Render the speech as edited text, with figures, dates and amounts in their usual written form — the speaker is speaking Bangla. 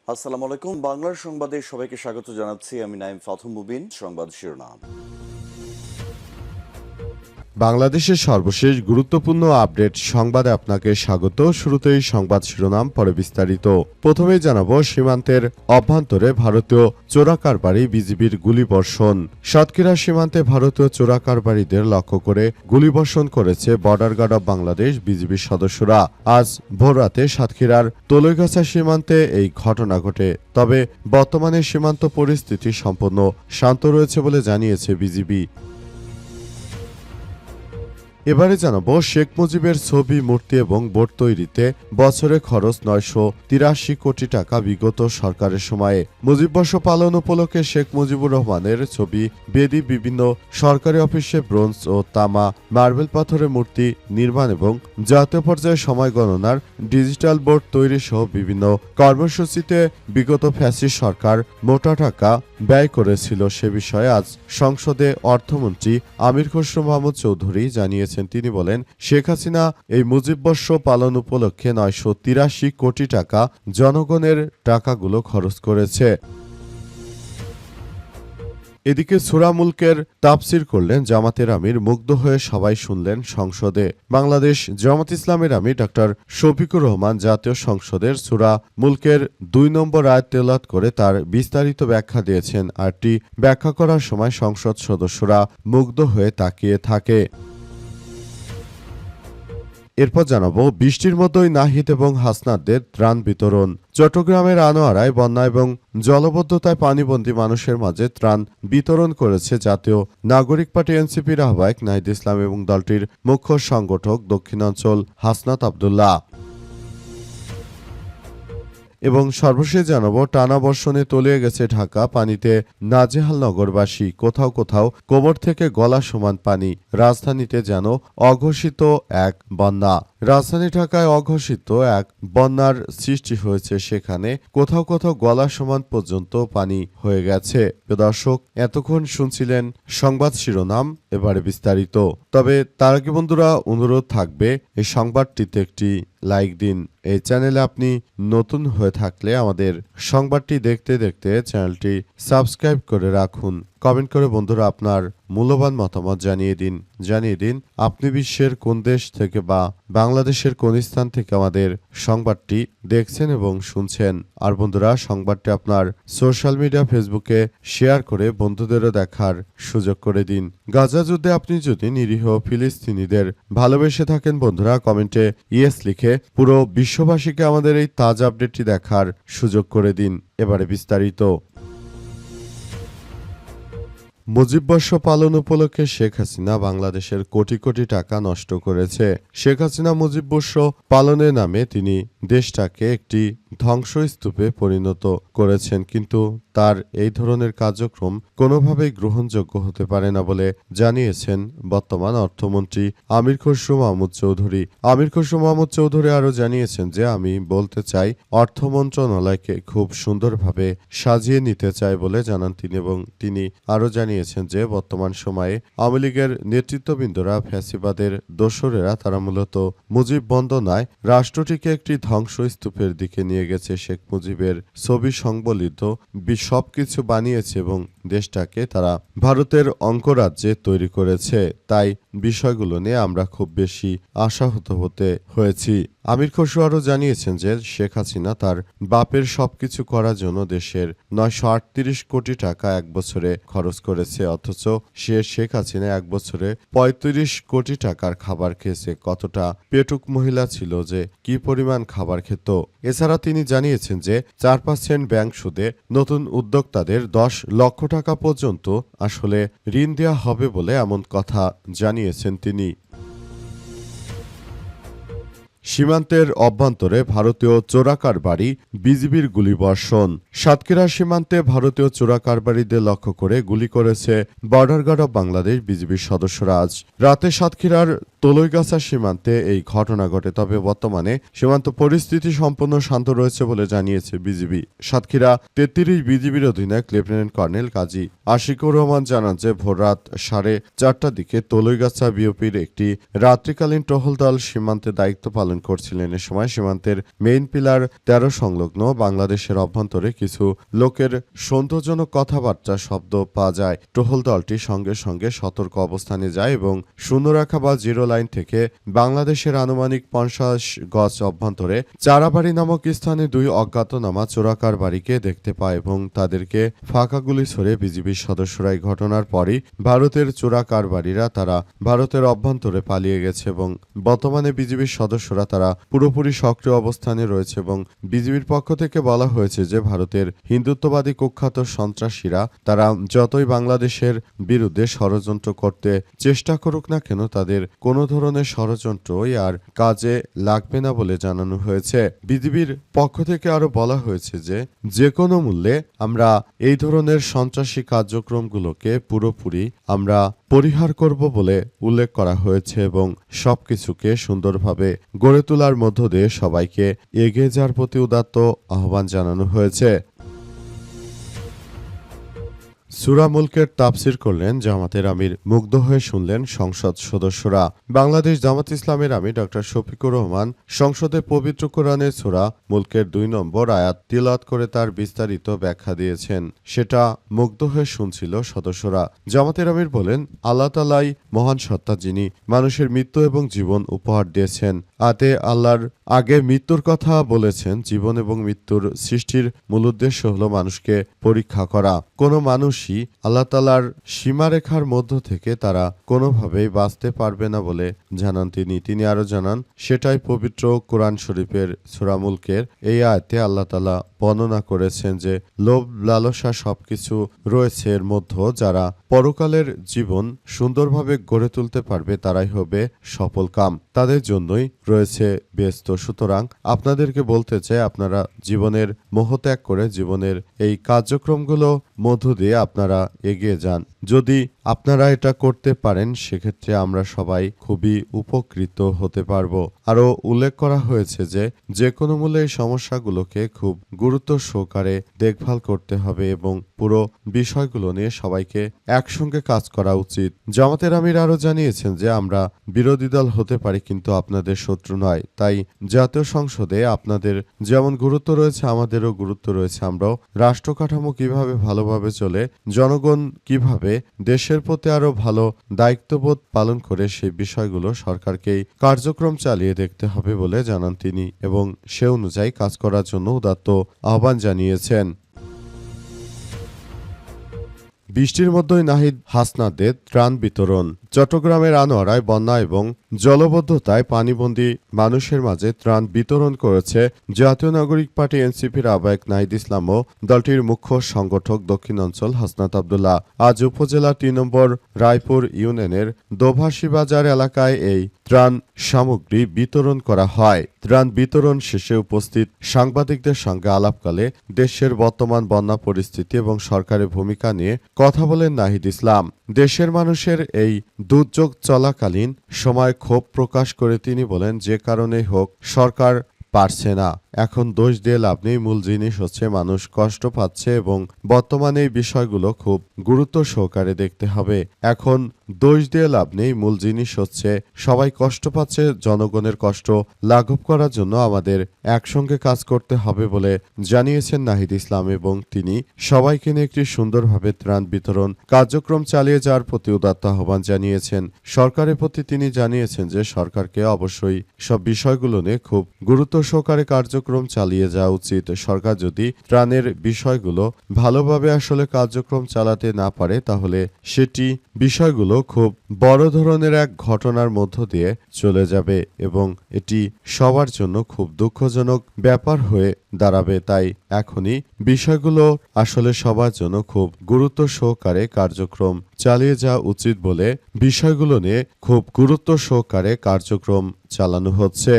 আসসালামু আলাইকুম। বাংলার সংবাদে সবাইকে স্বাগত জানাচ্ছি। আমি নাইম ফাথুম মুবিন। সংবাদ শিরোনাম। বাংলাদেশের সর্বশেষ গুরুত্বপূর্ণ আপডেট সংবাদে আপনাকে স্বাগত। শুরুতেই সংবাদ শিরোনাম, পরে বিস্তারিত। প্রথমেই জানাবো সীমান্তের অভ্যন্তরে ভারতীয় চোরাকারবারি, বিজিবির গুলিবর্ষণ। সাতক্ষীরা সীমান্তে ভারতীয় চোরাকারবারিদের লক্ষ্য করে গুলিবর্ষণ করেছে বর্ডার গার্ড অব বাংলাদেশ বিজিবির সদস্যরা। আজ ভোররাতে সাতক্ষীরার তলৈগাছা সীমান্তে এই ঘটনা ঘটে। তবে বর্তমানে সীমান্ত পরিস্থিতি সম্পূর্ণ শান্ত রয়েছে বলে জানিয়েছে বিজিবি। এবারে জানাবো শেখ মুজিবের ছবি, মূর্তি এবং বোট তৈরিতে বছরে খরচ 983 কোটি টাকা বিগত সরকারের সময়ে। মুজিববর্ষ পালন উপলক্ষে শেখ মুজিবুর রহমানের ছবি, বেদি, বিভিন্ন সরকারি অফিসে ব্রোঞ্জ ও তামা, মার্বেল পাথরের মূর্তি নির্মাণ এবং জাতীয় পর্যায়ে সময় গণনার ডিজিটাল বোর্ড তৈরি সহ বিভিন্ন কর্মসূচিতে বিগত ফ্যাসিস্ট সরকার মোটা টাকা ব্যয় করেছিল। সে বিষয়ে আজ সংসদে অর্থমন্ত্রী আমির খসরু মাহমুদ চৌধুরী জানিয়েছেন। তিনি বলেন, শেখ হাসিনা এই মুজিববর্ষ পালন উপলক্ষে 983 কোটি টাকা জনগণের টাকাগুলো খরচ করেছে। এদিকে সূরা মুলকের তাফসির করলেন জামাতের আমির। মুগ্ধ হয়ে সবাই শুনলেন সংসদে। বাংলাদেশ জামাত ইসলামের আমির ডক্টর শফিকুর রহমান জাতীয় সংসদের সূরা মুলকের 2 নম্বর আয়াত তেলাওয়াত করে তার বিস্তারিত ব্যাখ্যা দিয়েছেন। আয়াতটি ব্যাখ্যা করার সময় সংসদ সদস্যরা মুগ্ধ হয়ে তাকিয়ে থাকে। এরপর জানাবো বৃষ্টির মতোই নাহিদ এবং হাসনাতদের ত্রাণ বিতরণ। চট্টগ্রামের আনোয়ারায় বন্যা এবং জলবদ্ধতায় পানিবন্দী মানুষের মাঝে ত্রাণ বিতরণ করেছে জাতীয় নাগরিক পার্টি এনসিপির আহ্বায়ক নাহিদ ইসলাম এবং দলটির মুখ্য সংগঠক দক্ষিণাঞ্চল হাসনাত আবদুল্লাহ। এবং সর্বশেষ জানাবো টানা বর্ষণে তলিয়ে গেছে ঢাকা, পানিতে নাজেহাল নগরবাসী। কোথাও কোথাও কোমর থেকে গলা সমান পানি। রাজধানীতে যেন অঘোষিত এক বন্যা। রাজধানী ঢাকায় অঘোষিত এক বন্যার সৃষ্টি হয়েছে। সেখানে কোথাও কোথাও গলা সমান পর্যন্ত পানি হয়ে গেছে। দর্শক, এতক্ষণ শুনছিলেন সংবাদ শিরোনাম, এবারে বিস্তারিত। তবে তার আগে বন্ধুরা, অনুরোধ থাকবে এই সংবাদটিতে একটি লাইক দিন। এই চ্যানেলে আপনি নতুন হয়ে থাকলে আমাদের সংবাদটি দেখতে দেখতে চ্যানেলটি সাবস্ক্রাইব করে রাখুন। কমেন্ট করে বন্ধুরা আপনার মূল্যবান মতামত জানিয়ে দিন আপনি বিশ্বের কোন দেশ থেকে বা বাংলাদেশের কোন স্থান থেকে আমাদের সংবাদটি দেখছেন এবং শুনছেন। আর বন্ধুরা, সংবাদটি আপনার সোশ্যাল মিডিয়া ফেসবুকে শেয়ার করে বন্ধুদেরও দেখার সুযোগ করে দিন। গাজা যুদ্ধে আপনি যদি নিরীহ ফিলিস্তিনিদের ভালোবেসে থাকেন বন্ধুরা, কমেন্টে ইয়েস লিখে পুরো বিশ্ববাসীকে আমাদের এই তাজা আপডেটটি দেখার সুযোগ করে দিন। এবারে বিস্তারিত। মুজিববর্ষ পালন উপলক্ষে শেখ হাসিনা বাংলাদেশের কোটি কোটি টাকা নষ্ট করেছে। শেখ হাসিনা মুজিববর্ষ পালনের নামে তিনি দেশটাকে একটি ধ্বংসস্তূপে পরিণত করেছেন, কিন্তু তার এই ধরনের কার্যক্রম কোনোভাবেই গ্রহণযোগ্য হতে পারে না বলে জানিয়েছেন বর্তমান অর্থমন্ত্রী আমির খসরু মাহমুদ চৌধুরী। আমির খসরু মাহমুদ চৌধুরী আরও জানিয়েছেন যে, আমি বলতে চাই, অর্থ মন্ত্রণালয়কে খুব সুন্দরভাবে সাজিয়ে নিতে চাই বলে জানান তিনি। এবং তিনি আরও জানিয়েছেন যে, বর্তমান সময়ে আওয়ামী লীগের নেতৃত্ববৃন্দরা, ফ্যাসিবাদের দোসরেরা, তারা মূলত মুজিব বন্দনায় রাষ্ট্রটিকে একটি ধ্বংসস্তূপের দিকে নিয়ে গেছে। শেখ মুজিবের ছবি সংবলিত সবকিছু বানিয়েছে এবং দেশটাকে তারা ভারতের অঙ্গরাজ্যে তৈরি করেছে। তাই বিষয়গুলো নিয়ে আমরা খুব বেশি আশাহত হতে হয়েছি। আমির খসরু আরও জানিয়েছেন যে, শেখ হাসিনা তার বাপের সবকিছু করার জন্য দেশের 938 কোটি টাকা এক বছরে খরচ করেছে, অথচ শেখ হাসিনা এক বছরে 35 কোটি টাকার খাবার খেয়েছে। কতটা পেটুক মহিলা ছিল যে কি পরিমাণ খাবার খেত। এছাড়া তিনি জানিয়েছেন যে 4% ব্যাংক সুদে নতুন উদ্যোক্তাদের 10 লক্ষ টাকা পর্যন্ত আসলে ঋণ দেওয়া হবে বলে এমন কথা জানিয়েছেন তিনি। সীমান্তের অভ্যন্তরে ভারতীয় চোরাকারবারি, বিজিবির গুলিবর্ষণ। সাতক্ষীরা সীমান্তে ভারতীয় চোরাকারবারিদের লক্ষ্য করে গুলি করেছে বর্ডার গার্ড অব বাংলাদেশ বিজিবির সদস্যরা। আজ রাতে সাতক্ষীরার তলৈগাছা সীমান্তে এই ঘটনা ঘটে। তবে বর্তমানে সীমান্ত পরিস্থিতি সম্পূর্ণ শান্ত রয়েছে বলে জানিয়েছে বিজিবি। সাতক্ষীরা 33 বিজিবির অধিনায়ক লেফটেন্যান্ট কর্নেল কাজী আশিকুর রহমান জানান যে, ভোররাত 4:30টার দিকে তলৈগাছা বিওপির একটি রাত্রিকালীন টহল দল সীমান্তে দায়িত্ব পালন পালন করছিলেন। এ সময় সীমান্তের মেইন পিলার ১৩ সংলগ্ন বাংলাদেশের অভ্যন্তরে কিছু লোকের সন্দেহজনক কথাবার্তা শব্দ পাওয়া যায়। টহল দলটি সঙ্গে সঙ্গে সতর্ক অবস্থানে যায় এবং শূন্যরেখা বা জিরো লাইন থেকে বাংলাদেশের আনুমানিক ৫০ গজ অভ্যন্তরে চারাবাড়ি নামক স্থানে ২ অজ্ঞাতনামা চোরাকার বাড়িকে দেখতে পায় এবং তাদেরকে ফাঁকা গুলি ছড়ে বিজিবির সদস্যরা এই ঘটনার পরই ভারতের চোরাকারবারিরা তারা ভারতের অভ্যন্তরে পালিয়ে গেছে এবং বর্তমানে বিজিবির সদস্যরা তারা পুরোপুরি সক্রিয় অবস্থানে রয়েছে এবং বিজিবির পক্ষ থেকে বলা হয়েছে যে ভারতের হিন্দুত্ববাদী কুখ্যাত সন্ত্রাসীরা তারা যতই বাংলাদেশের বিরুদ্ধে ষড়যন্ত্র করতে চেষ্টা করুক না কেন তাদের কোনো ধরনের ষড়যন্ত্রই আর কাজে লাগবে না বলে জানানো হয়েছে। বিজিবির পক্ষ থেকে আরো বলা হয়েছে যে কোনো মূল্যে আমরা এই ধরনের সন্ত্রাসী কার্যক্রমগুলোকে পুরোপুরি আমরা পরিহার করব বলে উল্লেখ করা হয়েছে এবং সবকিছুকে সুন্দরভাবে গড়ে তোলার মধ্য দিয়ে সবাইকে এগিয়ে যাওয়ার প্রতি উদাত্ত আহ্বান জানানো হয়েছে। সূরা মুলকের তাফসির করলেন জামাতের আমির, মুগ্ধ হয়ে শুনলেন সংসদ সদস্যরা। বাংলাদেশ জামাত ইসলামের আমির ডক্টর শফিকুর রহমান সংসদে পবিত্র কোরআনের সূরা মুলকের ২ নম্বর আয়াত তিলাওয়াত করে তার বিস্তারিত ব্যাখ্যা দিয়েছেন। সেটা মুগ্ধ হয়ে শুনছিল সদস্যরা। জামাতের আমির বলেন, আল্লাহ তাআলাই মহান সত্তা, যিনি মানুষের মৃত্যু এবং জীবন উপহার দিয়েছেন। আতে আল্লাহর আগে মৃত্যুর কথা বলেছেন। জীবন এবং মৃত্যুর সৃষ্টির মূল উদ্দেশ্য হল মানুষকে পরীক্ষা করা। কোনো মানুষই আল্লাহ তাআলার সীমারেখার মধ্য থেকে তারা কোনোভাবেই বাঁচতে পারবে না বলে জানান তিনি আরো জানান, সেটাই পবিত্র কোরআন শরীফের সূরা মুলকের এই আয়াতে আল্লাহ তাআলা বর্ণনা করেছেন যে লোভ লালসা সবকিছু রয়েছে এর মধ্যে। যারা পরকালের জীবন সুন্দরভাবে গড়ে তুলতে পারবে তারাই হবে সফল কাম, তাদের জন্যই রয়েছে ব্যস্ত। সুতরাং আপনাদেরকে বলতে চাই, আপনারা জীবনের মোহ ত্যাগ করে জীবনের এই কার্যক্রমগুলো মধ্য দিয়ে আপনারা এগিয়ে যান। যদি আপনারা এটা করতে পারেন সেক্ষেত্রে আমরা সবাই খুবই উপকৃত হতে পারবো। আরও উল্লেখ করা হয়েছে যে কোনো মূল্যে এই সমস্যাগুলোকে খুব গুরুত্ব সহকারে দেখভাল করতে হবে এবং পুরো বিষয়গুলো নিয়ে সবাইকে একসঙ্গে কাজ করা উচিত। জামাতের আমির আরও জানিয়েছেন যে আমরা বিরোধী দল হতে পারি কিন্তু আপনাদের শত্রু নয়। তাই জাতীয় সংসদে আপনাদের যেমন গুরুত্ব রয়েছে আমাদেরও গুরুত্ব রয়েছে। আমরাও রাষ্ট্র কাঠামো কিভাবে ভালোভাবে চলে, জনগণ কিভাবে দেশের প্রতি আরো ভালো দায়িত্ববোধ পালন করে সেই বিষয়গুলো সরকারকেই কার্যক্রম চালিয়ে দেখতে হবে বলে জানান তিনি এবং সে অনুযায়ী কাজ করার জন্য উদাত্ত আহ্বান জানিয়েছেন। বৃষ্টির মধ্যেই নাহিদ হাসনাতদের ত্রাণ বিতরণ। চট্টগ্রামের আনোয়ারায় বন্যা এবং জলবদ্ধতায় পানিবন্দী মানুষের মাঝে ত্রাণ বিতরণ করেছে জাতীয় নাগরিক পার্টি এনসিপির আহ্বায়ক নাহিদ ইসলাম ও দলটির মুখ্য সংগঠক দক্ষিণাঞ্চল হাসনাত আব্দুল্লাহ। আজ উপজেলার ৩ নম্বর রায়পুর ইউনিয়নের দোভাষী বাজার এলাকায় এই ত্রাণ সামগ্রী বিতরণ করা হয়। ত্রাণ বিতরণ শেষে উপস্থিত সাংবাদিকদের সঙ্গে আলাপকালে দেশের বর্তমান বন্যা পরিস্থিতি এবং সরকারের ভূমিকা নিয়ে কথা বলেন নাহিদ ইসলাম। দেশের মানুষের এই দুর্যোগ চলাকালীন সময় ক্ষোভ প্রকাশ করে তিনি বলেন, যে কারণেই হোক সরকার পারছে না। এখন দোষ দিয়ে লাভ নেই, মূল জিনিস হচ্ছে মানুষ কষ্ট পাচ্ছে এবং বর্তমানে এই বিষয়গুলো খুব গুরুত্ব সহকারে দেখতে হবে। এখন দোষ দিয়ে লাভ নেই, মূল জিনিস হচ্ছে সবাই কষ্ট পাচ্ছে, জনগণের কষ্ট লাঘব করার জন্য আমাদের একসঙ্গে কাজ করতে হবে বলে জানিয়েছেন নাহিদ ইসলাম এবং তিনি সবাইকে নিয়ে একটি সুন্দরভাবে ত্রাণ বিতরণ কার্যক্রম চালিয়ে যাওয়ার প্রতি উদাত্ত আহ্বান জানিয়েছেন। সরকারের প্রতি তিনি জানিয়েছেন যে সরকারকে অবশ্যই সব বিষয়গুলো নিয়ে খুব গুরুত্ব সহকারে কার্যক্রম চালিয়ে যাওয়া উচিত। সরকার যদি ত্রাণের বিষয়গুলো ভালোভাবে আসলে কার্যক্রম চালাতে না পারে তাহলে সেটি বিষয়গুলো খুব বড় ধরনের এক ঘটনার মধ্য দিয়ে চলে যাবে এবং এটি সবার জন্য খুব দুঃখজনক ব্যাপার হয়ে দাঁড়াবে। তাই এখনই বিষয়গুলো আসলে সবার জন্য খুব গুরুত্ব সহকারে কার্যক্রম চালিয়ে যাওয়া উচিত বলে বিষয়গুলো নিয়ে খুব গুরুত্ব সহকারে কার্যক্রম চালানো হচ্ছে।